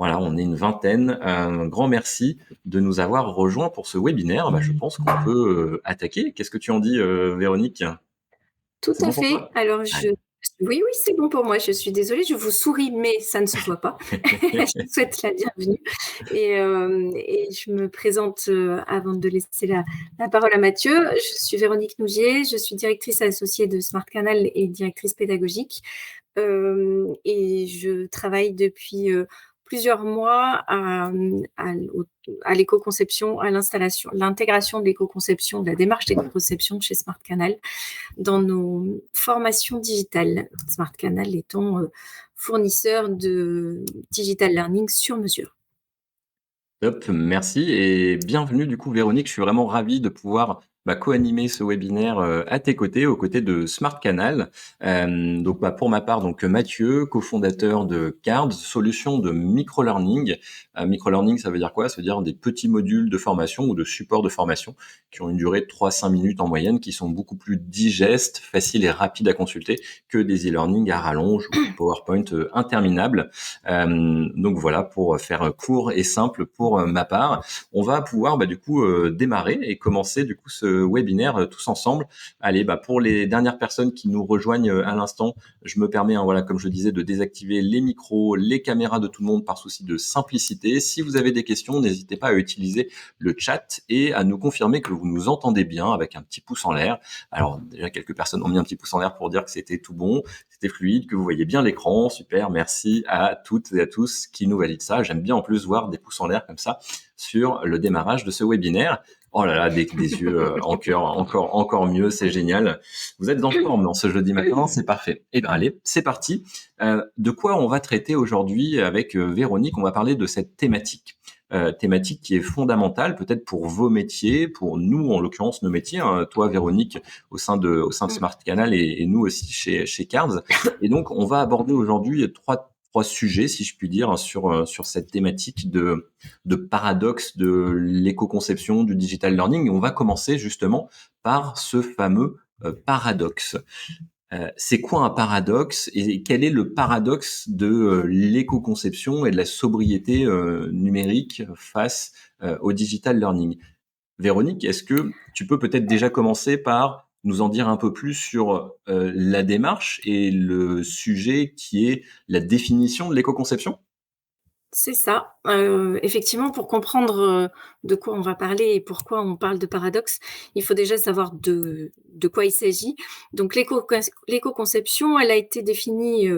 Voilà, on est une vingtaine. Un grand merci de nous avoir rejoints pour ce webinaire. Je pense qu'on peut attaquer. Qu'est-ce que tu en dis, Véronique? Tout C'est à bon pour fait. toi? Alors Allez. oui, oui, c'est bon pour moi. Je suis désolée, je vous souris, mais ça ne se voit pas. Je vous souhaite la bienvenue et je me présente, avant de laisser la parole à Mathieu. Je suis Véronique Nougier, je suis directrice associée de Smart Canal et directrice pédagogique. Et je travaille depuis, plusieurs mois à l'éco-conception, à l'intégration de l'éco-conception, de la démarche d'éco-conception chez Smart Canal dans nos formations digitales. Smart Canal étant, fournisseur de digital learning sur mesure. Top, merci et bienvenue du coup Véronique. Je suis vraiment ravi de pouvoir co-animer ce webinaire à tes côtés, aux côtés de Smart Canal. Donc pour ma part, Mathieu, cofondateur de Cards, solution de micro-learning. Micro-learning, ça veut dire quoi? Ça veut dire des petits modules de formation ou de support de formation qui ont une durée de 3-5 minutes en moyenne, qui sont beaucoup plus digestes, faciles et rapides à consulter que des e-learning à rallonge ou PowerPoint interminables. Donc voilà, pour faire court et simple pour ma part, on va pouvoir démarrer et commencer du coup ce webinaire tous ensemble. Allez, pour les dernières personnes qui nous rejoignent à l'instant, je me permets, comme je le disais, de désactiver les micros, les caméras de tout le monde par souci de simplicité. Si vous avez des questions, n'hésitez pas à utiliser le chat et à nous confirmer que vous nous entendez bien avec un petit pouce en l'air. Alors déjà, quelques personnes ont mis un petit pouce en l'air pour dire que c'était tout bon, c'était fluide, que vous voyez bien l'écran. Super, merci à toutes et à tous qui nous valident ça. J'aime bien en plus voir des pouces en l'air comme ça sur le démarrage de ce webinaire. Oh là là, des yeux en cœur, encore mieux, c'est génial. Vous êtes en forme dans ce jeudi matin, c'est parfait. Eh bien allez, c'est parti. De quoi on va traiter aujourd'hui avec Véronique? On va parler de cette thématique. Thématique qui est fondamentale peut-être pour vos métiers, pour nous en l'occurrence nos métiers, hein, toi Véronique au sein de Smart Canal et nous aussi chez Cards. Et donc on va aborder aujourd'hui trois sujets, si je puis dire, sur cette thématique de paradoxe de l'éco-conception, du digital learning. Et on va commencer justement par ce fameux paradoxe. C'est quoi un paradoxe et quel est le paradoxe de l'éco-conception et de la sobriété numérique face au digital learning? Véronique, est-ce que tu peux peut-être déjà commencer par nous en dire un peu plus sur la démarche et le sujet qui est la définition de l'éco-conception? C'est ça. Effectivement, pour comprendre, de quoi on va parler et pourquoi on parle de paradoxe, il faut déjà savoir de quoi il s'agit. Donc l'éco-conception, elle a été définie,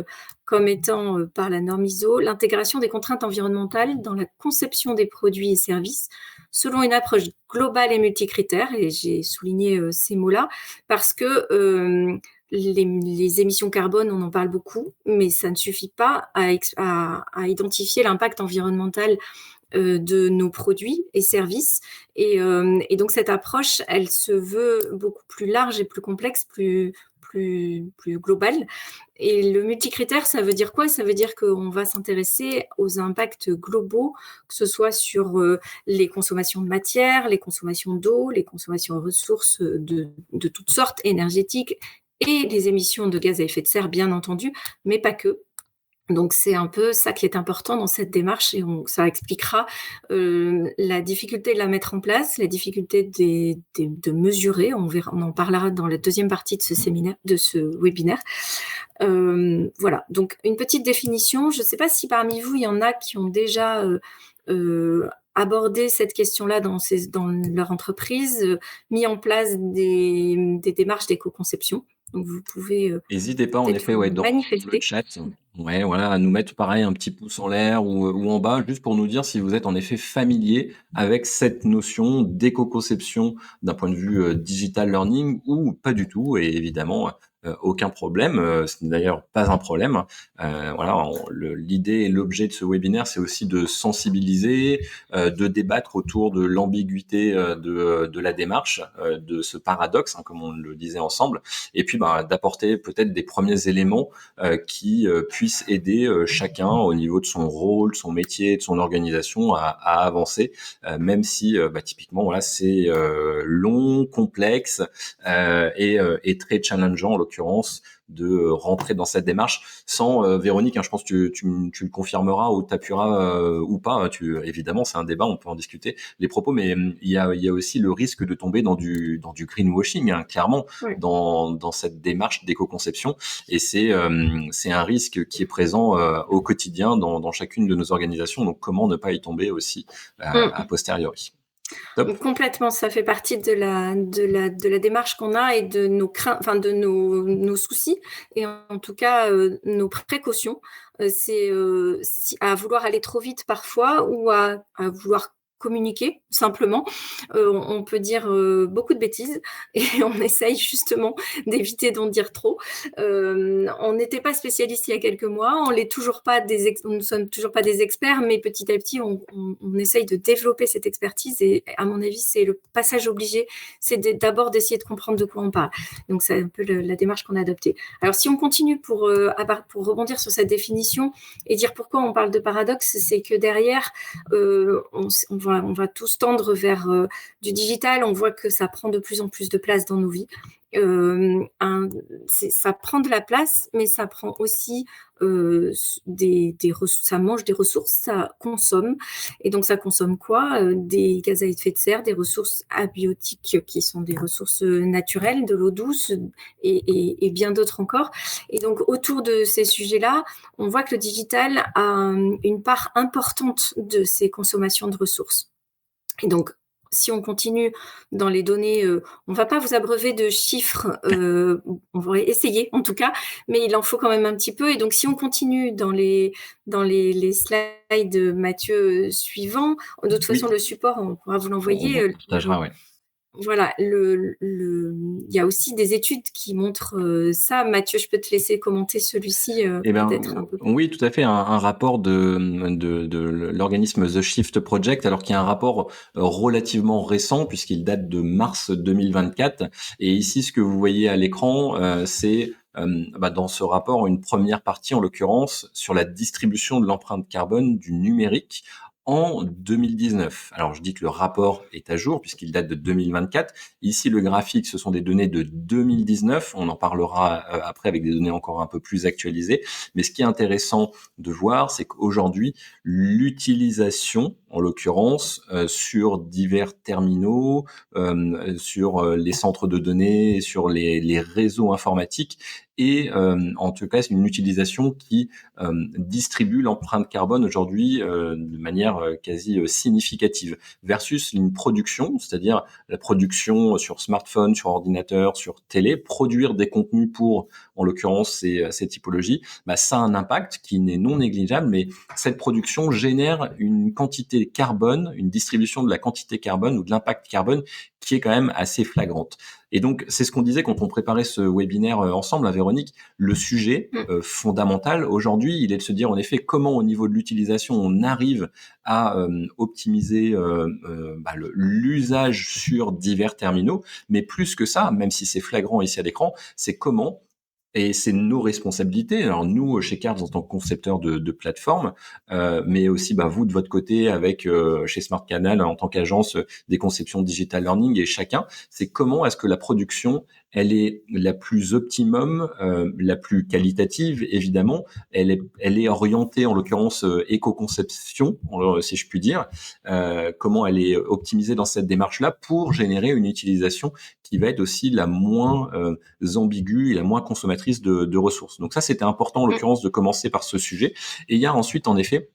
comme étant, par la norme ISO, l'intégration des contraintes environnementales dans la conception des produits et services, selon une approche globale et multicritère, et j'ai souligné, ces mots-là parce que, les émissions carbone, on en parle beaucoup, mais ça ne suffit pas à identifier l'impact environnemental, de nos produits et services et donc cette approche, elle se veut beaucoup plus large et plus complexe, plus globale et le multicritère, ça veut dire quoi? Ça veut dire qu'on va s'intéresser aux impacts globaux, que ce soit sur, les consommations de matière, les consommations d'eau, les consommations en ressources, de toutes sortes, énergétiques et les émissions de gaz à effet de serre, bien entendu, mais pas que. Donc c'est un peu ça qui est important dans cette démarche et ça expliquera, la difficulté de la mettre en place, la difficulté de mesurer. On en parlera dans la deuxième partie de ce webinaire. Voilà, donc une petite définition. Je ne sais pas si parmi vous, il y en a qui ont déjà, abordé cette question-là dans leur entreprise, mis en place des démarches d'éco-conception. Donc vous pouvez, N'hésitez pas en peut-être effet vous dans le manifester. chat, ouais, voilà, à nous mettre pareil un petit pouce en l'air ou en bas, juste pour nous dire si vous êtes en effet familier avec cette notion d'éco-conception d'un point de vue digital learning ou pas du tout. Et évidemment, aucun problème. Ce n'est d'ailleurs pas un problème. Voilà, l'idée et l'objet de ce webinaire, c'est aussi de sensibiliser, de débattre autour de l'ambiguïté de la démarche, de ce paradoxe, hein, comme on le disait ensemble, et puis d'apporter peut-être des premiers éléments qui puissent aider chacun au niveau de son rôle, de son métier, de son organisation à avancer, même si typiquement voilà c'est long, complexe et très challengeant en l'occurrence l'occurrence, de rentrer dans cette démarche sans Véronique, hein, je pense que tu le confirmeras ou t'appuieras ou pas. Évidemment, c'est un débat, on peut en discuter les propos, mais il y a aussi le risque de tomber dans du greenwashing, hein, clairement, Oui. dans cette démarche d'éco-conception. Et c'est un risque qui est présent au quotidien dans chacune de nos organisations. Donc, comment ne pas y tomber aussi a posteriori. Top. Complètement, ça fait partie de la démarche qu'on a et de nos craintes, enfin de nos soucis et en tout cas, nos précautions. C'est, si à vouloir aller trop vite parfois ou à vouloir communiquer simplement, on peut dire, beaucoup de bêtises et on essaye justement d'éviter d'en dire trop. On n'était pas spécialistes il y a quelques mois, on l'est toujours pas nous ne sommes toujours pas des experts, mais petit à petit, on essaye de développer cette expertise et à mon avis, c'est le passage obligé, c'est d'abord d'essayer de comprendre de quoi on parle. Donc c'est un peu la démarche qu'on a adoptée. Alors si on continue pour rebondir sur cette définition et dire pourquoi on parle de paradoxe, c'est que derrière, on va tous tendre vers du digital, on voit que ça prend de plus en plus de place dans nos vies. Ça prend de la place, mais ça prend aussi ça mange des ressources, ça consomme. Et donc ça consomme quoi? Des gaz à effet de serre, des ressources abiotiques qui sont des ressources naturelles, de l'eau douce et bien d'autres encore. Et donc autour de ces sujets-là, on voit que le digital a une part importante de ces consommations de ressources. Et donc, si on continue dans les données, on va pas vous abreuver de chiffres, on va essayer en tout cas, mais il en faut quand même un petit peu. Et donc si on continue dans les slides, Mathieu, suivants, de toute façon Oui, le support, on pourra vous l'envoyer, on partagera, ouais. voilà, il y a aussi des études qui montrent, ça. Mathieu, je peux te laisser commenter celui-ci, Eh ben, peut-être un peu plus. oui, tout à fait. Un rapport de l'organisme The Shift Project, alors qu'il y a un rapport relativement récent puisqu'il date de mars 2024. Et ici, ce que vous voyez à l'écran, c'est dans ce rapport une première partie, en l'occurrence, sur la distribution de l'empreinte carbone du numérique en 2019. Alors, je dis que le rapport est à jour puisqu'il date de 2024. Ici, le graphique, ce sont des données de 2019. On en parlera après avec des données encore un peu plus actualisées. Mais ce qui est intéressant de voir, c'est qu'aujourd'hui, l'utilisation, en l'occurrence, sur divers terminaux, sur les centres de données, sur les réseaux informatiques, et en tout cas, c'est une utilisation qui distribue l'empreinte carbone aujourd'hui de manière quasi significative, versus une production, c'est-à-dire la production sur smartphone, sur ordinateur, sur télé, produire des contenus pour, en l'occurrence, ces typologies, ça a un impact qui n'est non négligeable, mais cette production génère une quantité carbone, une distribution de la quantité carbone ou de l'impact carbone qui est quand même assez flagrante. Et donc, c'est ce qu'on disait quand on préparait ce webinaire ensemble, à Véronique. Le sujet fondamental aujourd'hui, il est de se dire en effet comment au niveau de l'utilisation on arrive à optimiser l'usage sur divers terminaux, mais plus que ça, même si c'est flagrant ici à l'écran, c'est comment. Et c'est nos responsabilités. Alors nous, chez Cards, en tant que concepteurs de plateforme, mais aussi vous de votre côté avec chez Smart Canal en tant qu'agence des conceptions digital learning, et chacun, c'est comment est-ce que la production, elle est la plus optimum, la plus qualitative, évidemment. Elle est orientée, en l'occurrence, éco-conception, si je puis dire. Comment elle est optimisée dans cette démarche-là pour générer une utilisation qui va être aussi la moins ambiguë et la moins consommatrice de ressources. Donc ça, c'était important, en l'occurrence, de commencer par ce sujet. Et il y a ensuite, en effet,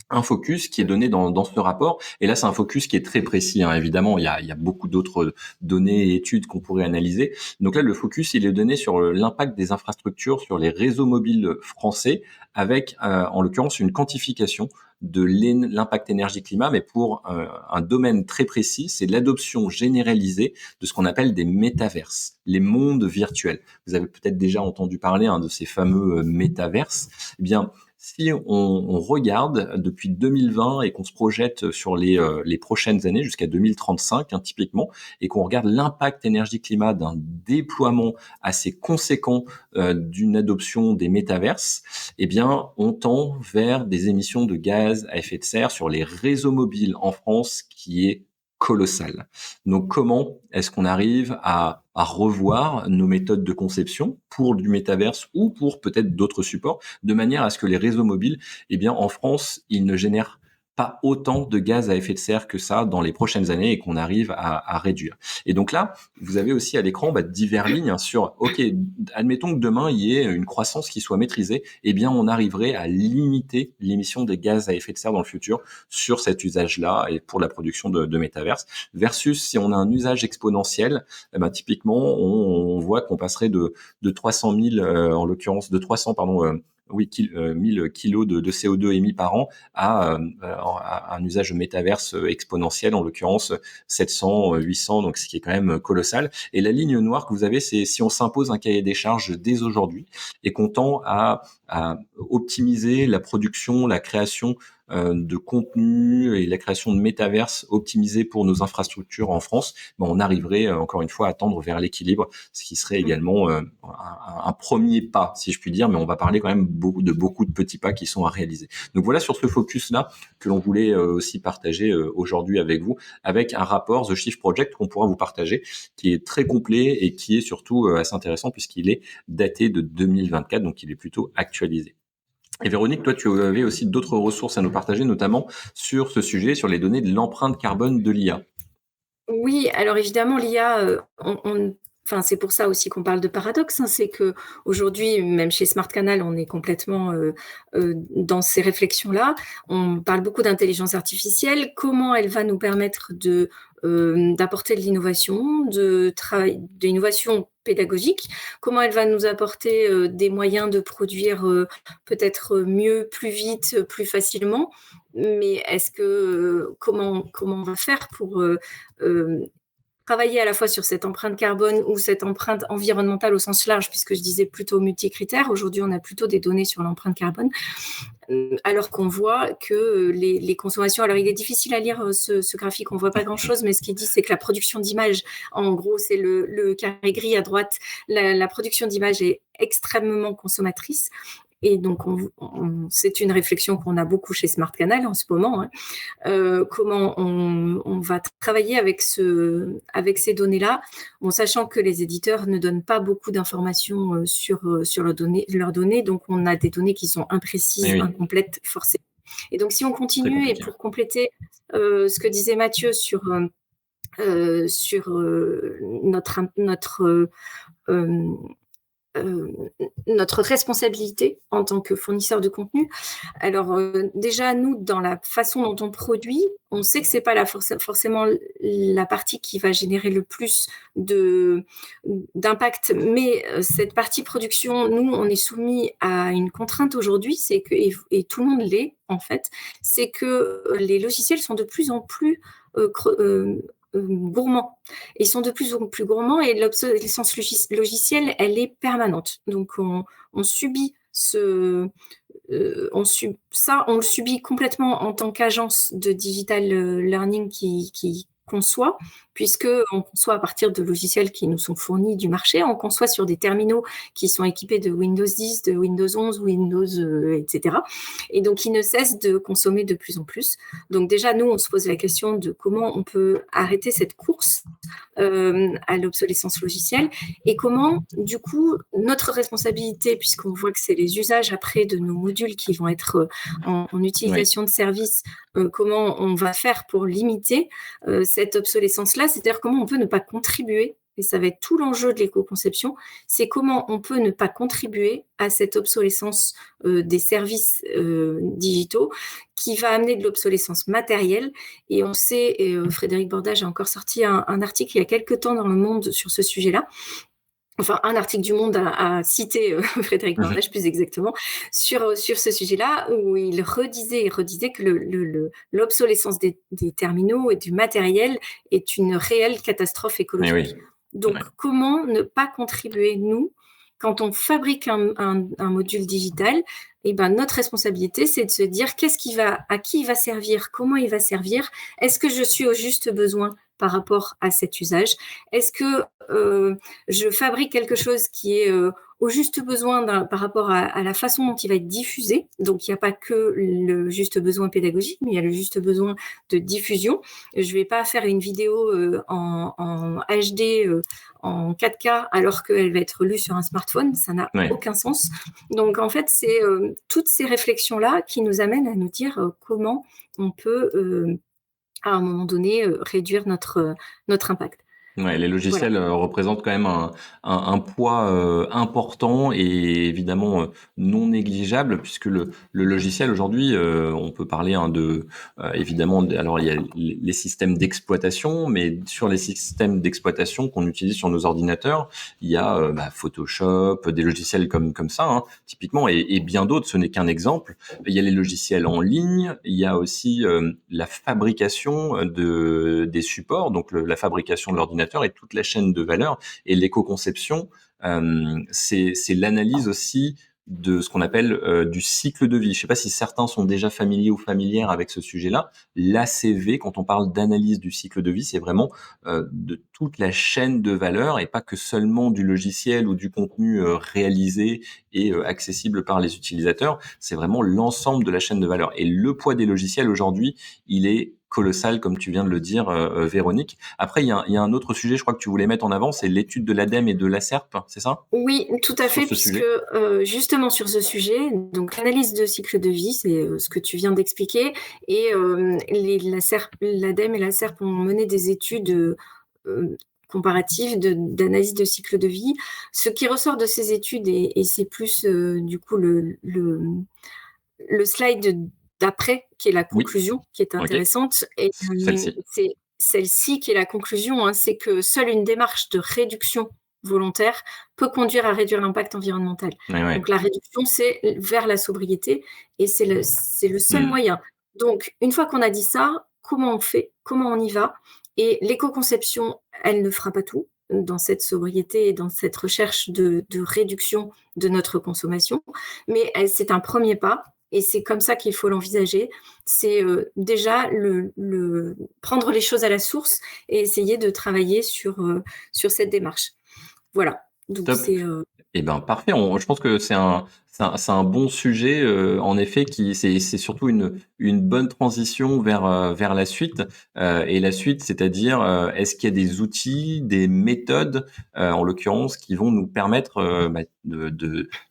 un focus qui est donné dans ce rapport. Et là, c'est un focus qui est très précis, hein. Évidemment, il y a beaucoup d'autres données et études qu'on pourrait analyser. Donc là, le focus, il est donné sur l'impact des infrastructures sur les réseaux mobiles français, avec, en l'occurrence, une quantification de l'impact énergie-climat, mais pour un domaine très précis, c'est l'adoption généralisée de ce qu'on appelle des métaverses, les mondes virtuels. Vous avez peut-être déjà entendu parler de ces fameux métaverses. Eh bien, si on regarde depuis 2020 et qu'on se projette sur les prochaines années jusqu'à 2035, typiquement, et qu'on regarde l'impact énergie-climat d'un déploiement assez conséquent d'une adoption des métaverses, eh bien, on tend vers des émissions de gaz à effet de serre sur les réseaux mobiles en France qui est colossal. Donc, comment est-ce qu'on arrive à à revoir nos méthodes de conception pour du métaverse ou pour peut-être d'autres supports, de manière à ce que les réseaux mobiles, eh bien, en France, ils ne génèrent pas autant de gaz à effet de serre que ça dans les prochaines années et qu'on arrive à réduire. Et donc là, vous avez aussi à l'écran divers lignes sur, OK, admettons que demain, il y ait une croissance qui soit maîtrisée, eh bien, on arriverait à limiter l'émission des gaz à effet de serre dans le futur sur cet usage-là et pour la production de métaverse. Versus si on a un usage exponentiel, typiquement, on voit qu'on passerait de 300 000, en l'occurrence, de 300, pardon, 1000 kilos de CO2 émis par an à un usage métaverse exponentiel, en l'occurrence 700, 800, donc ce qui est quand même colossal. Et la ligne noire que vous avez, c'est si on s'impose un cahier des charges dès aujourd'hui et qu'on tend à optimiser la production, la création de contenu et la création de métaverses optimisés pour nos infrastructures en France, on arriverait encore une fois à tendre vers l'équilibre, ce qui serait également un premier pas, si je puis dire, mais on va parler quand même beaucoup de petits pas qui sont à réaliser. Donc voilà sur ce focus-là que l'on voulait aussi partager aujourd'hui avec vous, avec un rapport The Shift Project qu'on pourra vous partager, qui est très complet et qui est surtout assez intéressant puisqu'il est daté de 2024, donc il est plutôt actualisé. Et Véronique, toi, tu avais aussi d'autres ressources à nous partager, notamment sur ce sujet, sur les données de l'empreinte carbone de l'IA. Oui, alors évidemment, l'IA, enfin, c'est pour ça aussi qu'on parle de paradoxe, hein, c'est qu'aujourd'hui, même chez Smart Canal, on est complètement dans ces réflexions-là. On parle beaucoup d'intelligence artificielle. Comment elle va nous permettre d'apporter de l'innovation, de l'innovation pédagogique? Comment elle va nous apporter des moyens de produire peut-être mieux, plus vite, plus facilement? Mais comment on va faire pour travailler à la fois sur cette empreinte carbone ou cette empreinte environnementale au sens large, puisque je disais plutôt multicritères. Aujourd'hui, on a plutôt des données sur l'empreinte carbone, alors qu'on voit que les consommations... Alors, il est difficile à lire ce graphique, on ne voit pas grand-chose, mais ce qu'il dit, c'est que la production d'images, en gros, c'est le carré gris à droite, la production d'images est extrêmement consommatrice. Et donc, c'est une réflexion qu'on a beaucoup chez Smart Canal en ce moment, hein. Comment on va travailler avec ces données-là, sachant que les éditeurs ne donnent pas beaucoup d'informations sur leurs données, donc on a des données qui sont imprécises, Oui, incomplètes, forcément. Et donc, si on continue, et pour compléter ce que disait Mathieu sur notre responsabilité en tant que fournisseur de contenu. Alors déjà, nous, dans la façon dont on produit, on sait que c'est pas forcément la partie qui va générer le plus d'impact, mais cette partie production, nous, on est soumis à une contrainte aujourd'hui, c'est que, et tout le monde l'est en fait, c'est que les logiciels sont de plus en plus gourmands. Ils sont de plus en plus gourmands et l'obsolescence logicielle, elle est permanente. Donc, on subit ça, on le subit complètement en tant qu'agence de digital learning qui conçoit, puisqu'on conçoit à partir de logiciels qui nous sont fournis du marché, on conçoit sur des terminaux qui sont équipés de Windows 10, de Windows 11, Windows, etc. Et donc, ils ne cessent de consommer de plus en plus. Donc déjà, nous, on se pose la question de comment on peut arrêter cette course à l'obsolescence logicielle et comment, du coup, notre responsabilité, puisqu'on voit que c'est les usages après de nos modules qui vont être en utilisation de services, comment on va faire pour limiter cette obsolescence-là, c'est-à-dire comment on peut ne pas contribuer, et ça va être tout l'enjeu de l'éco-conception, c'est comment on peut ne pas contribuer à cette obsolescence des services digitaux qui va amener de l'obsolescence matérielle. Et on sait, et Frédéric Bordage a encore sorti un article il y a quelques temps dans Le Monde sur ce sujet-là, enfin un article du Monde a cité Frédéric Bordage plus exactement sur ce sujet-là, où il redisait que l'obsolescence des terminaux et du matériel est une réelle catastrophe écologique. Donc comment ne pas contribuer, nous, quand on fabrique un module digital, notre responsabilité, c'est de se dire à qui il va servir, comment il va servir, est-ce que je suis au juste besoin par rapport à cet usage? Est-ce que je fabrique quelque chose qui est au juste besoin par rapport à la façon dont il va être diffusé? Donc il n'y a pas que le juste besoin pédagogique, mais il y a le juste besoin de diffusion. Je vais pas faire une vidéo en HD, en 4K, alors qu'elle va être lue sur un smartphone. Ça n'a Ouais. aucun sens. Donc en fait, c'est toutes ces réflexions-là qui nous amènent à nous dire comment on peut, à un moment donné, réduire notre impact. Ouais, les Voilà. logiciels représentent quand même un poids important et évidemment non négligeable puisque le logiciel aujourd'hui, on peut parler évidemment, alors il y a les systèmes d'exploitation, mais sur les systèmes d'exploitation qu'on utilise sur nos ordinateurs, il y a Photoshop, des logiciels comme ça, hein, typiquement, et bien d'autres. Ce n'est qu'un exemple. Il y a les logiciels en ligne, il y a aussi la fabrication des supports, donc la fabrication de l'ordinateur et toute la chaîne de valeur. Et l'éco-conception, c'est l'analyse aussi de ce qu'on appelle du cycle de vie. Je ne sais pas si certains sont déjà familiers ou familières avec ce sujet-là. L'ACV, quand on parle d'analyse du cycle de vie, c'est vraiment de toute la chaîne de valeur et pas que seulement du logiciel ou du contenu réalisé et accessible par les utilisateurs. C'est vraiment l'ensemble de la chaîne de valeur. Et le poids des logiciels aujourd'hui, il est colossal, comme tu viens de le dire, Véronique. Après, il y a un autre sujet, je crois que tu voulais mettre en avant, c'est l'étude de l'ADEME et de l'ACERP, c'est ça? Oui, tout à Sur fait, ce puisque sujet? justement sur ce sujet, donc l'analyse de cycle de vie, c'est ce que tu viens d'expliquer, et l'ADEME et la SERP ont mené des études comparatives d'analyse de cycle de vie. Ce qui ressort de ces études, et c'est plus du coup le slide d'après, qui est la Oui, conclusion, qui est ok, intéressante, et celle-ci. c'est celle-ci qui est la conclusion, hein, c'est que seule une démarche de réduction volontaire peut conduire à réduire l'impact environnemental. Ouais, ouais. Donc la réduction, c'est vers la sobriété, et c'est le seul Hmm. moyen. Donc une fois qu'on a dit ça, comment on fait? Comment on y va? Et l'éco-conception, elle ne fera pas tout dans cette sobriété et dans cette recherche de réduction de notre consommation, mais c'est un premier pas, et c'est comme ça qu'il faut l'envisager. C'est déjà prendre les choses à la source et essayer de travailler sur cette démarche. Voilà, donc Top. c'est Eh ben parfait. Je pense que c'est un bon sujet en effet c'est surtout une bonne transition vers la suite et la suite, c'est-à-dire est-ce qu'il y a des outils, des méthodes en l'occurrence qui vont nous permettre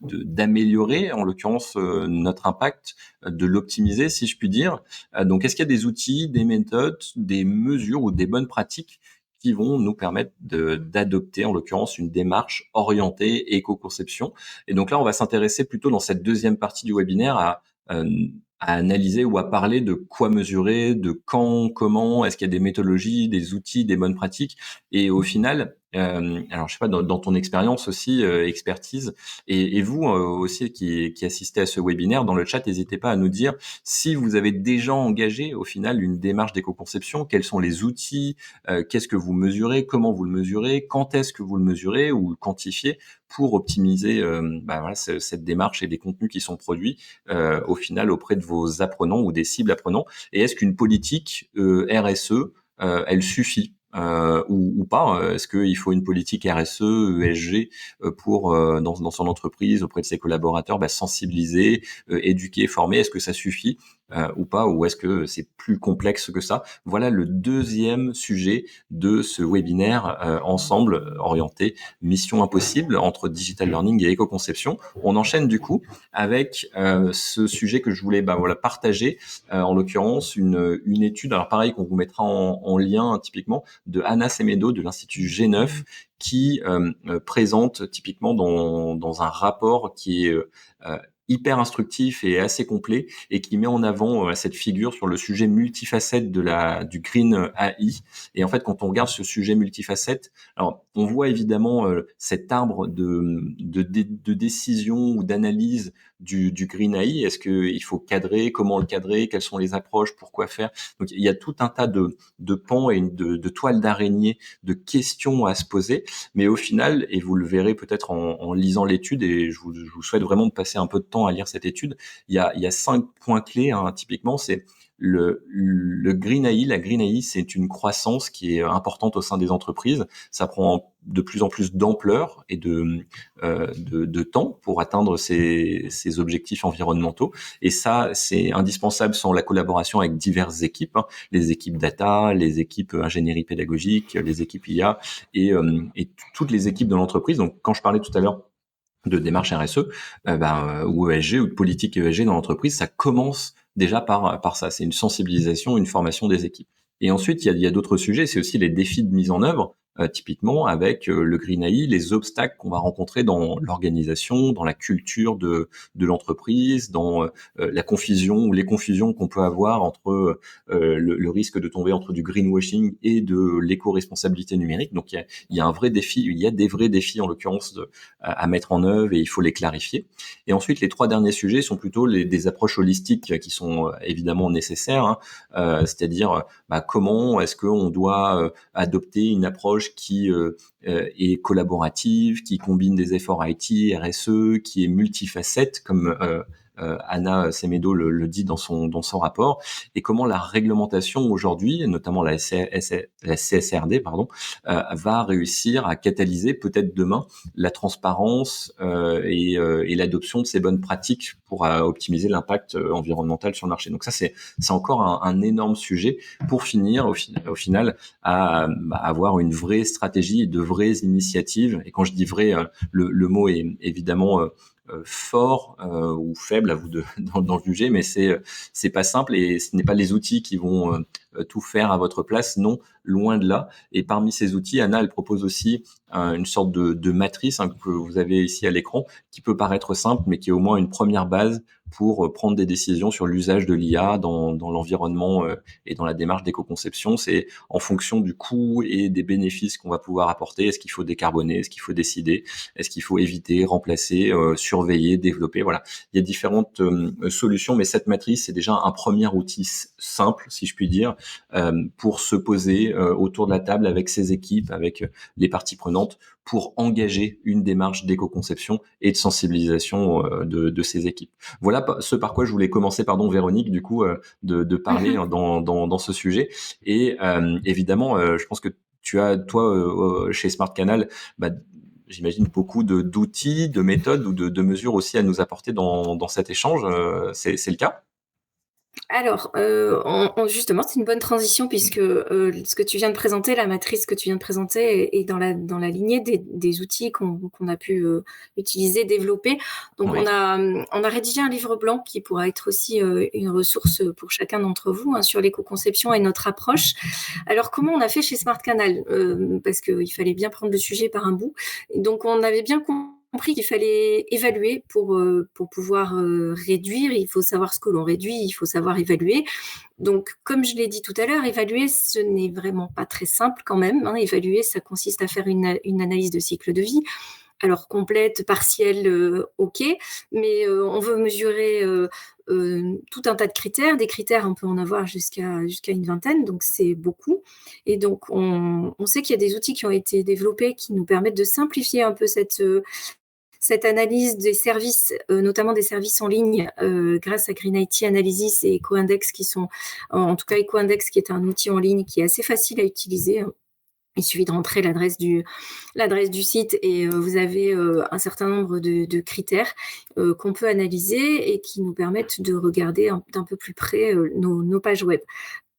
d'améliorer en l'occurrence notre impact, de l'optimiser si je puis dire. Donc est-ce qu'il y a des outils, des méthodes, des mesures ou des bonnes pratiques qui vont nous permettre d'adopter, en l'occurrence, une démarche orientée éco-conception. Et donc là, on va s'intéresser plutôt dans cette deuxième partie du webinaire euh, à analyser ou à parler de quoi mesurer, de quand, comment, est-ce qu'il y a des méthodologies, des outils, des bonnes pratiques. Et au final, alors je sais pas, dans ton expérience aussi, expertise, et vous aussi qui assistez à ce webinaire, dans le chat, n'hésitez pas à nous dire si vous avez déjà engagé au final une démarche d'éco-conception, quels sont les outils, qu'est-ce que vous mesurez, comment vous le mesurez, quand est-ce que vous le mesurez ou le quantifiez pour optimiser voilà, cette démarche et les contenus qui sont produits au final auprès de vos apprenants ou des cibles apprenants. Et est-ce qu'une politique RSE, elle suffit ou pas? Est-ce qu'il faut une politique RSE, ESG pour dans son entreprise auprès de ses collaborateurs sensibiliser, éduquer, former? Est-ce que ça suffit ou pas? Ou est-ce que c'est plus complexe que ça? Voilà le deuxième sujet de ce webinaire ensemble orienté mission impossible entre digital learning et éco-conception. On enchaîne du coup avec ce sujet que je voulais voilà, partager, en l'occurrence une étude, alors pareil qu'on vous mettra en lien typiquement, de Anna Semedo de l'Institut G9 qui présente typiquement dans un rapport qui est hyper instructif et assez complet et qui met en avant cette figure sur le sujet multifacette du Green AI. Et en fait, quand on regarde ce sujet multifacette, alors on voit évidemment cet arbre de décision ou d'analyse du Green AI. Est-ce qu'il faut cadrer, comment le cadrer, quelles sont les approches, pourquoi faire? Donc il y a tout un tas de pans et de toiles d'araignée, de questions à se poser. Mais au final, et vous le verrez peut-être en lisant l'étude, et je vous souhaite vraiment de passer un peu de temps à lire cette étude, il y a 5 points clés, hein, typiquement, c'est le Green AI, la Green AI, c'est une croissance qui est importante au sein des entreprises. Ça prend de plus en plus d'ampleur et de temps pour atteindre ces objectifs environnementaux. Et ça, c'est indispensable sans la collaboration avec diverses équipes, hein, les équipes data, les équipes ingénierie pédagogique, les équipes IA et toutes les équipes de l'entreprise. Donc, quand je parlais tout à l'heure de démarche RSE ou ESG ou de politique ESG dans l'entreprise, ça commence déjà par ça. C'est une sensibilisation, une formation des équipes. Et ensuite, il y a d'autres sujets, c'est aussi les défis de mise en œuvre, typiquement avec le Green AI, les obstacles qu'on va rencontrer dans l'organisation, dans la culture de l'entreprise, dans la confusion ou les confusions qu'on peut avoir entre le risque de tomber entre du greenwashing et de l'éco-responsabilité numérique. Donc il y a un vrai défi, il y a des vrais défis en l'occurrence à mettre en œuvre et il faut les clarifier. Et ensuite, les 3 derniers sujets sont plutôt des approches holistiques qui sont évidemment nécessaires, hein, c'est-à-dire comment est-ce qu'on doit adopter une approche qui est collaborative, qui combine des efforts IT, RSE, qui est multifacette, comme Anna Semedo le dit dans son rapport, et comment la réglementation aujourd'hui, notamment la CSRD, va réussir à catalyser peut-être demain la transparence et l'adoption de ces bonnes pratiques pour optimiser l'impact environnemental sur le marché. Donc ça, c'est encore un énorme sujet pour finir au final à avoir une vraie stratégie, de vraies initiatives. Et quand je dis vrai, le mot est évidemment fort ou faible, à vous d'en juger, mais c'est pas simple et ce n'est pas les outils qui vont tout faire à votre place, non, loin de là. Et parmi ces outils, Anna, elle propose aussi une sorte de matrice, hein, que vous avez ici à l'écran, qui peut paraître simple, mais qui est au moins une première base pour prendre des décisions sur l'usage de l'IA dans l'environnement et dans la démarche d'éco-conception. C'est en fonction du coût et des bénéfices qu'on va pouvoir apporter. Est-ce qu'il faut décarboner? Est-ce qu'il faut décider? Est-ce qu'il faut éviter, remplacer, surveiller, développer? Voilà, il y a différentes solutions, mais cette matrice, c'est déjà un premier outil simple, si je puis dire, pour se poser autour de la table avec ses équipes, avec les parties prenantes, pour engager une démarche d'éco-conception et de sensibilisation de ces équipes. Voilà ce par quoi je voulais commencer, pardon Véronique, du coup, de parler dans ce sujet. Et évidemment, je pense que tu as, toi, chez Smart Canal, j'imagine beaucoup d'outils, de méthodes ou de mesures aussi à nous apporter dans cet échange. C'est le cas? Alors, justement, c'est une bonne transition puisque, ce que tu viens de présenter, la matrice que tu viens de présenter est dans la lignée des outils qu'on a pu, utiliser, développer. Donc Oui. on a rédigé un livre blanc qui pourra être aussi, une ressource, pour chacun d'entre vous, hein, sur l'éco-conception et notre approche. Alors comment on a fait chez Smart Canal? Parce qu'il fallait bien prendre le sujet par un bout. Et donc on avait bien compris qu'il fallait évaluer pour pouvoir réduire. Il faut savoir ce que l'on réduit, il faut savoir évaluer. Donc, comme je l'ai dit tout à l'heure, évaluer, ce n'est vraiment pas très simple quand même, hein. Évaluer, ça consiste à faire une analyse de cycle de vie. Alors complète, partielle, OK, mais on veut mesurer tout un tas de critères. Des critères, on peut en avoir jusqu'à une vingtaine, donc c'est beaucoup. Et donc on sait qu'il y a des outils qui ont été développés qui nous permettent de simplifier un peu cette analyse des services, notamment des services en ligne, grâce à Green IT Analysis et EcoIndex qui sont, en tout cas EcoIndex qui est un outil en ligne qui est assez facile à utiliser, hein. Il suffit de rentrer l'adresse du site et vous avez un certain nombre de critères qu'on peut analyser et qui nous permettent de regarder d'un peu plus près nos pages web.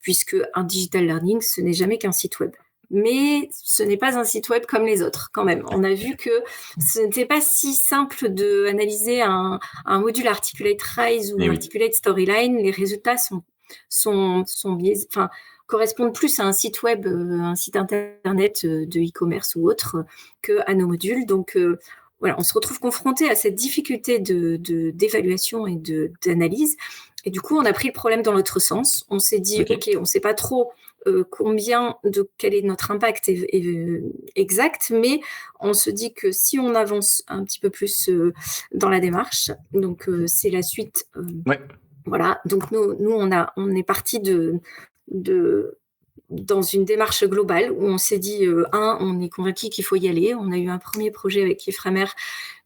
Puisque un digital learning, ce n'est jamais qu'un site web. Mais ce n'est pas un site web comme les autres, quand même. On a vu que ce n'était pas si simple d'analyser un module Articulate Rise ou Eh oui. Articulate Storyline. Les résultats sont biaisés, enfin, correspondent plus à un site web, un site internet de e-commerce ou autre qu'à nos modules. Donc, voilà, on se retrouve confronté à cette difficulté d'évaluation et d'analyse. Et du coup, on a pris le problème dans l'autre sens. On s'est dit, Ok. OK, on ne sait pas trop quel est notre impact exact, mais on se dit que si on avance un petit peu plus dans la démarche, donc c'est la suite. Ouais. Voilà, donc nous on est parti de dans une démarche globale où on s'est dit, on est convaincu qu'il faut y aller. On a eu un premier projet avec Ifremer,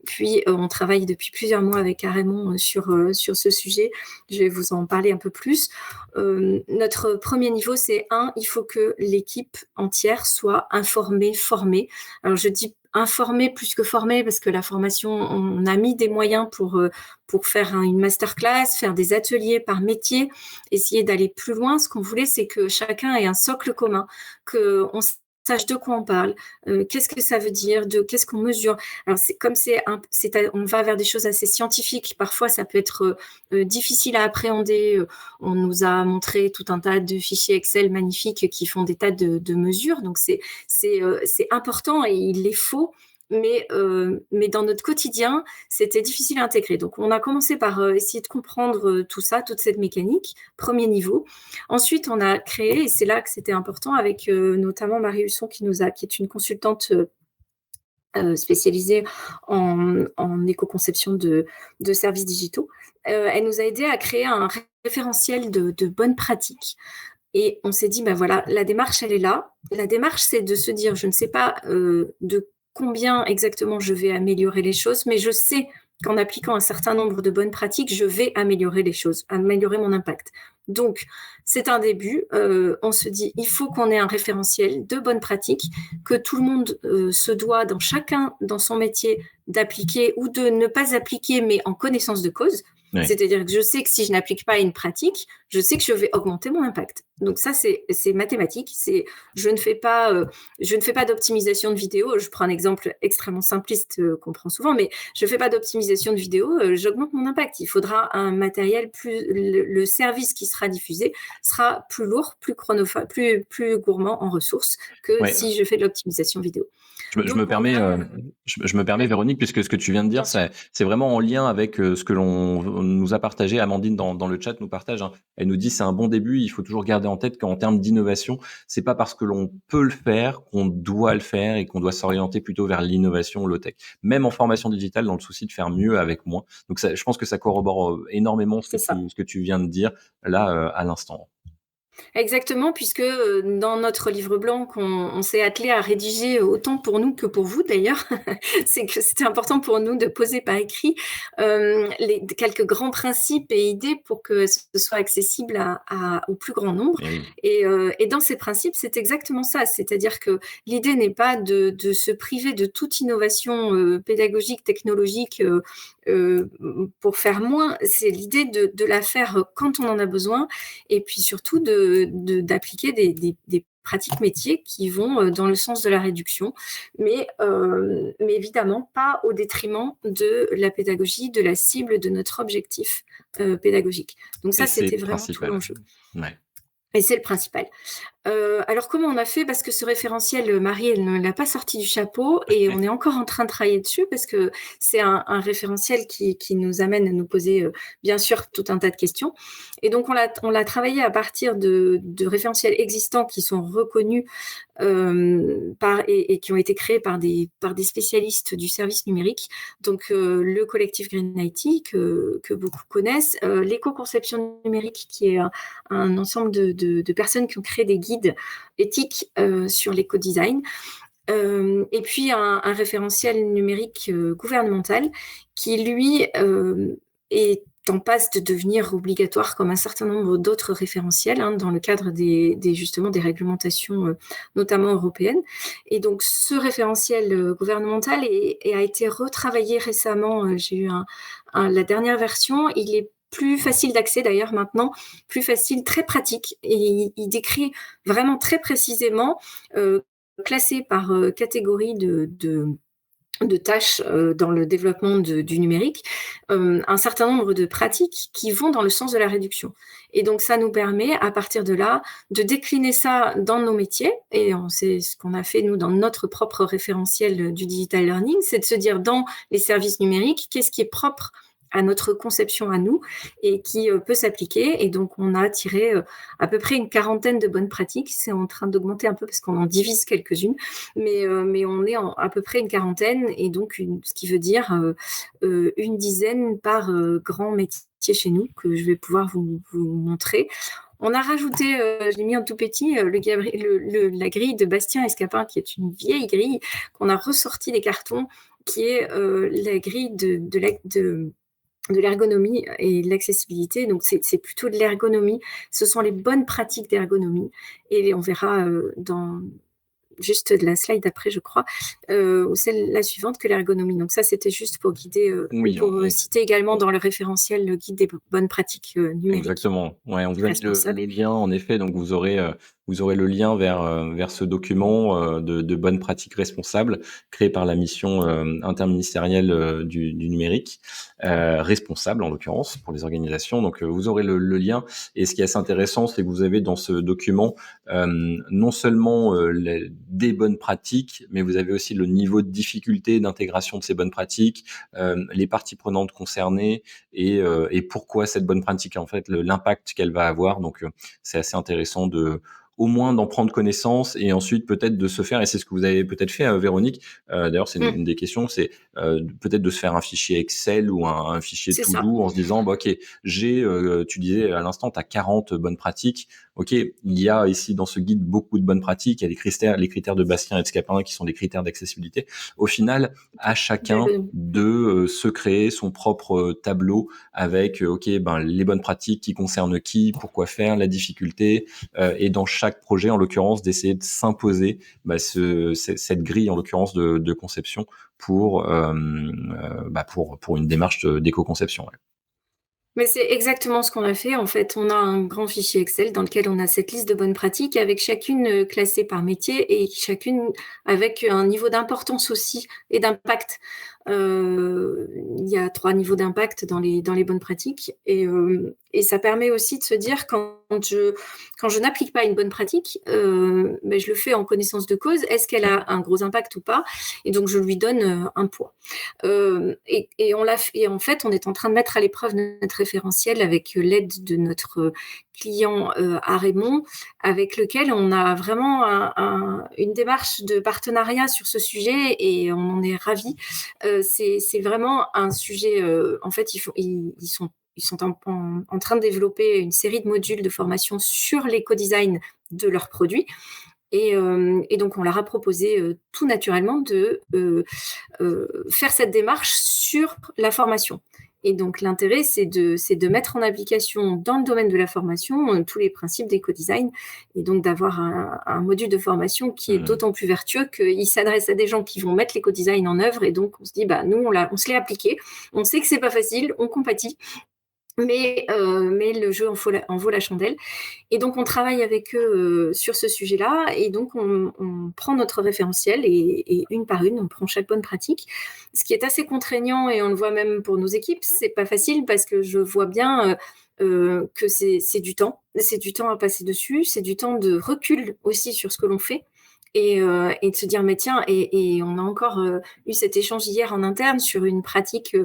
puis on travaille depuis plusieurs mois avec Raymond sur ce sujet. Je vais vous en parler un peu plus. Notre premier niveau, c'est il faut que l'équipe entière soit informée, formée. Alors je dis informée plus que formée parce que la formation, on a mis des moyens pour faire une masterclass, faire des ateliers par métier, essayer d'aller plus loin. Ce qu'on voulait, c'est que chacun ait un socle commun, qu'on sache de quoi on parle, qu'est-ce que ça veut dire, qu'est-ce qu'on mesure. Alors on va vers des choses assez scientifiques. Parfois, ça peut être difficile à appréhender. On nous a montré tout un tas de fichiers Excel magnifiques qui font des tas de mesures. Donc, c'est important et il les faut. Mais dans notre quotidien, c'était difficile à intégrer. Donc, on a commencé par essayer de comprendre tout ça, toute cette mécanique, premier niveau. Ensuite, on a créé, et c'est là que c'était important, avec notamment Marie Husson qui est une consultante spécialisée en éco-conception de services digitaux. Elle nous a aidé à créer un référentiel de bonnes pratiques. Et on s'est dit, ben voilà, la démarche, elle est là. La démarche, c'est de se dire, je ne sais pas de combien exactement je vais améliorer les choses, mais je sais qu'en appliquant un certain nombre de bonnes pratiques, je vais améliorer les choses, améliorer mon impact. Donc, c'est un début. On se dit, il faut qu'on ait un référentiel de bonnes pratiques que tout le monde se doit, chacun dans son métier, d'appliquer ou de ne pas appliquer, mais en connaissance de cause. Oui. C'est-à-dire que je sais que si je n'applique pas une pratique, je sais que je vais augmenter mon impact. Donc ça, c'est mathématique. Je ne fais pas d'optimisation de vidéo. Je prends un exemple extrêmement simpliste qu'on prend souvent, mais je ne fais pas d'optimisation de vidéo. J'augmente mon impact. Il faudra un matériel le service qui sera diffusé sera plus lourd, plus chronophage, plus gourmand en ressources que si je fais de l'optimisation vidéo. Je me permets, Véronique, puisque ce que tu viens de dire, c'est vraiment en lien avec ce que l'on nous a partagé. Amandine dans le chat nous partage. Elle nous dit c'est un bon début. Il faut toujours garder en tête qu'en termes d'innovation, c'est pas parce que l'on peut le faire qu'on doit le faire et qu'on doit s'orienter plutôt vers l'innovation low tech. Même en formation digitale, dans le souci de faire mieux avec moins. Donc je pense que ça corrobore énormément ce que tu viens de dire là à l'instant. Exactement, puisque dans notre livre blanc qu'on s'est attelé à rédiger autant pour nous que pour vous d'ailleurs, c'est que c'était important pour nous de poser par écrit quelques grands principes et idées pour que ce soit accessible au plus grand nombre. Et dans ces principes, c'est exactement ça, c'est-à-dire que l'idée n'est pas de se priver de toute innovation pédagogique, technologique, pour faire moins, c'est l'idée de la faire quand on en a besoin et puis surtout d'appliquer des pratiques métiers qui vont dans le sens de la réduction, mais évidemment pas au détriment de la pédagogie, de la cible de notre objectif pédagogique. Donc ça, c'était vraiment tout l'enjeu. Ouais. Et c'est le principal. Alors comment on a fait? Parce que ce référentiel, Marie, elle ne l'a pas sorti du chapeau et on est encore en train de travailler dessus parce que c'est un référentiel qui nous amène à nous poser bien sûr tout un tas de questions. Et donc on l'a travaillé à partir de référentiels existants qui sont reconnus et qui ont été créés par des spécialistes du service numérique. Donc le collectif Green IT que beaucoup connaissent, l'éco-conception numérique qui est un ensemble de personnes qui ont créé des guides éthiques sur l'éco-design. Et puis un référentiel numérique gouvernemental qui, lui, est en passe de devenir obligatoire comme un certain nombre d'autres référentiels dans le cadre justement des réglementations, notamment européennes. Et donc, ce référentiel gouvernemental a été retravaillé récemment. J'ai eu la dernière version. Il est plus facile d'accès d'ailleurs maintenant, plus facile, très pratique. Et il décrit vraiment très précisément, classé par catégorie de tâches dans le développement du numérique, un certain nombre de pratiques qui vont dans le sens de la réduction. Et donc, ça nous permet, à partir de là, de décliner ça dans nos métiers. Et c'est ce qu'on a fait, nous, dans notre propre référentiel du digital learning, c'est de se dire, dans les services numériques, qu'est-ce qui est propre à notre conception à nous et qui peut s'appliquer. Et donc, on a tiré à peu près une quarantaine de bonnes pratiques. C'est en train d'augmenter un peu parce qu'on en divise quelques-unes, mais on est à peu près une quarantaine et donc ce qui veut dire une dizaine par grand métier chez nous que je vais pouvoir vous montrer. On a rajouté, je l'ai mis en tout petit, la grille de Bastien Escapin, qui est une vieille grille qu'on a ressorti des cartons, qui est la grille de l'ergonomie et de l'accessibilité. Donc, c'est plutôt de l'ergonomie. Ce sont les bonnes pratiques d'ergonomie. Et on verra dans juste de la slide après, je crois, ou celle la suivante, que l'ergonomie. Donc ça, c'était juste pour guider, et Oui, pour citer également dans le référentiel le guide des bonnes pratiques numériques exactement. Ouais, on vous a mis responsables. le lien en effet, donc vous aurez le lien vers ce document, de bonnes pratiques responsables créé par la mission, interministérielle, du numérique, responsable en l'occurrence pour les organisations. Donc, vous aurez le lien et ce qui est assez intéressant, c'est que vous avez dans ce document, non seulement, les des bonnes pratiques, mais vous avez aussi le niveau de difficulté d'intégration de ces bonnes pratiques, les parties prenantes concernées et pourquoi cette bonne pratique, en fait, l'impact qu'elle va avoir. Donc, c'est assez intéressant de au moins d'en prendre connaissance et ensuite peut-être de se faire, et c'est ce que vous avez peut-être fait, Véronique, d'ailleurs c'est Mmh, une des questions, c'est peut-être de se faire un fichier Excel ou un fichier c'est to ça. do en se disant, bah, ok, j'ai, tu disais à l'instant, tu as 40 bonnes pratiques, ok, il y a ici dans ce guide beaucoup de bonnes pratiques, il y a les critères de Bastien et de Scapin qui sont des critères d'accessibilité. Au final, à chacun D'ergonomie. de se créer son propre tableau avec ok, ben les bonnes pratiques qui concernent qui, pourquoi faire, la difficulté, et dans chaque projet en l'occurrence d'essayer de s'imposer cette grille en l'occurrence de conception pour une démarche d'éco-conception. Ouais. Mais c'est exactement ce qu'on a fait. En fait, on a un grand fichier Excel dans lequel on a cette liste de bonnes pratiques avec chacune classée par métier et chacune avec un niveau d'importance aussi et d'impact. Il y a 3 niveaux d'impact dans les bonnes pratiques et ça permet aussi de se dire quand je n'applique pas une bonne pratique, je le fais en connaissance de cause. Est-ce qu'elle a un gros impact ou pas? Et donc je lui donne, un poids. Et en fait, on est en train de mettre à l'épreuve notre référentiel avec l'aide de notre client à Raymond, avec lequel on a vraiment une démarche de partenariat sur ce sujet et on en est ravis. C'est vraiment un sujet. En fait, ils sont en train de développer une série de modules de formation sur l'éco-design de leurs produits. Et donc, on leur a proposé tout naturellement de faire cette démarche sur la formation. Et donc l'intérêt, c'est de mettre en application dans le domaine de la formation tous les principes d'éco-design et donc d'avoir un module de formation qui est Hmm. d'autant plus vertueux qu'il s'adresse à des gens qui vont mettre l'éco-design en œuvre et donc on se dit, bah, nous, on se l'est appliqué, on sait que c'est pas facile, on compatit, mais le jeu en vaut la chandelle. Et donc, on travaille avec eux sur ce sujet-là. Et donc, on prend notre référentiel et une par une, on prend chaque bonne pratique. Ce qui est assez contraignant, et on le voit même pour nos équipes, c'est pas facile parce que je vois bien que c'est du temps. C'est du temps à passer dessus, c'est du temps de recul aussi sur ce que l'on fait. Et de se dire, mais tiens, et on a encore eu cet échange hier en interne sur une pratique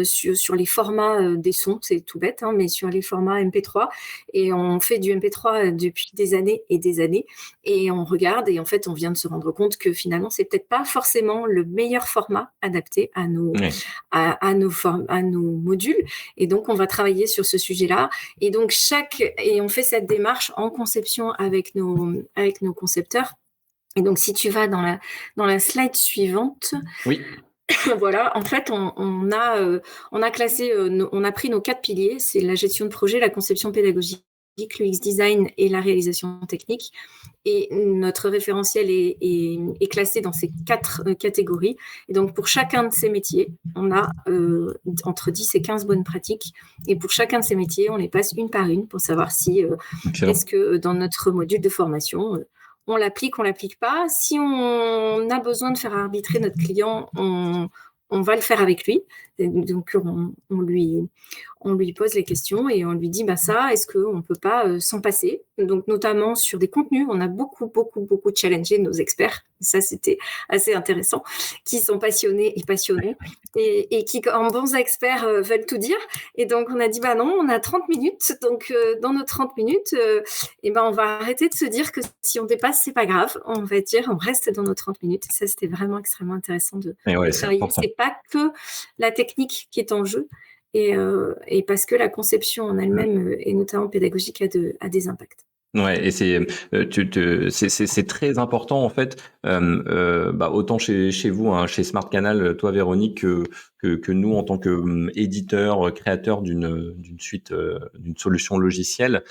sur les formats des sons, c'est tout bête, hein, mais sur les formats MP3. Et on fait du MP3 depuis des années et des années. Et on regarde, et en fait, on vient de se rendre compte que finalement, c'est peut-être pas forcément le meilleur format adapté Ouais. à nos modules. Et donc, on va travailler sur ce sujet-là. Et donc, et on fait cette démarche en conception avec nos concepteurs. Et donc, si tu vas dans la slide suivante, Oui. voilà, en fait, on a classé, on a pris nos 4 piliers, c'est la gestion de projet, la conception pédagogique, l'UX design et la réalisation technique. Et notre référentiel est classé dans ces 4 catégories. Et donc, pour chacun de ces métiers, on a entre 10 et 15 bonnes pratiques. Et pour chacun de ces métiers, on les passe une par une pour savoir si est-ce Excellent. que dans notre module de formation, on l'applique pas. Si on a besoin de faire arbitrer notre client, on va le faire avec lui. Et donc, on lui pose les questions et on lui dit, bah ça, est-ce qu'on ne peut pas s'en passer? Donc, notamment sur des contenus, on a beaucoup challengé nos experts. Ça, c'était assez intéressant, qui sont passionnés et passionnés et qui, en bons experts, veulent tout dire. Et donc, on a dit, bah non, on a 30 minutes. Donc, dans nos 30 minutes, on va arrêter de se dire que si on dépasse, c'est pas grave. On va dire, on reste dans nos 30 minutes. Et ça, c'était vraiment extrêmement intéressant Et de ouais, c'est travailler. important. C'est pas que la technique qui est en jeu. et parce que la conception en Mmh. elle-même, et notamment pédagogique, a des impacts. Ouais, et c'est très important en fait. Bah, autant chez vous, hein, chez Smart Canal, toi Véronique, que nous en tant que éditeur, créateur d'une suite, d'une solution logicielle,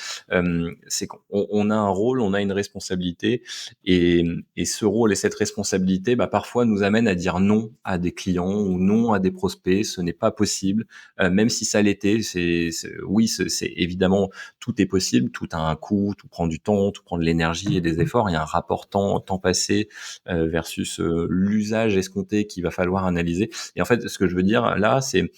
c'est qu'on a un rôle, on a une responsabilité, et ce rôle et cette responsabilité, bah, parfois nous amène à dire non à des clients ou non à des prospects. Ce n'est pas possible, même si ça l'était. Oui, c'est évidemment, tout est possible, tout a un coût, tout prend du temps, tout prend de l'énergie et des efforts. Il y a un rapport temps passé versus l'usage escompté qu'il va falloir analyser. Et en fait, ce que je veux dire là, c'est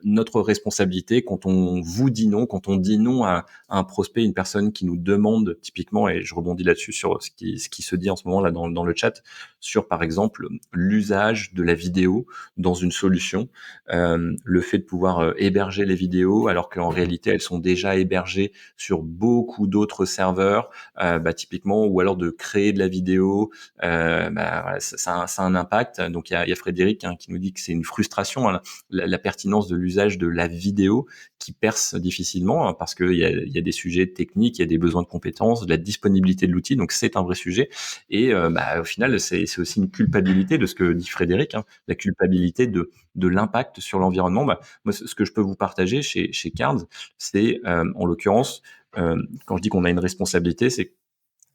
notre responsabilité quand on vous dit non, quand on dit non à un prospect, une personne qui nous demande typiquement, et je rebondis là-dessus sur ce qui se dit en ce moment là dans le chat, sur par exemple l'usage de la vidéo dans une solution, le fait de pouvoir héberger les vidéos alors qu'en réalité elles sont déjà hébergées sur beaucoup d'autres serveurs, bah, typiquement, ou alors de créer de la vidéo, bah, voilà, ça a un impact. Donc il y a Frédéric, hein, qui nous dit que c'est une frustration, hein, la pertinence de l'usage de la vidéo qui perce difficilement, hein, parce qu'il y a des sujets techniques, il y a des besoins de compétences, de la disponibilité de l'outil, donc c'est un vrai sujet. Et bah, au final, c'est aussi une culpabilité de ce que dit Frédéric, hein, la culpabilité de l'impact sur l'environnement. Bah, moi, ce que je peux vous partager chez Cards, c'est en l'occurrence, quand je dis qu'on a une responsabilité, c'est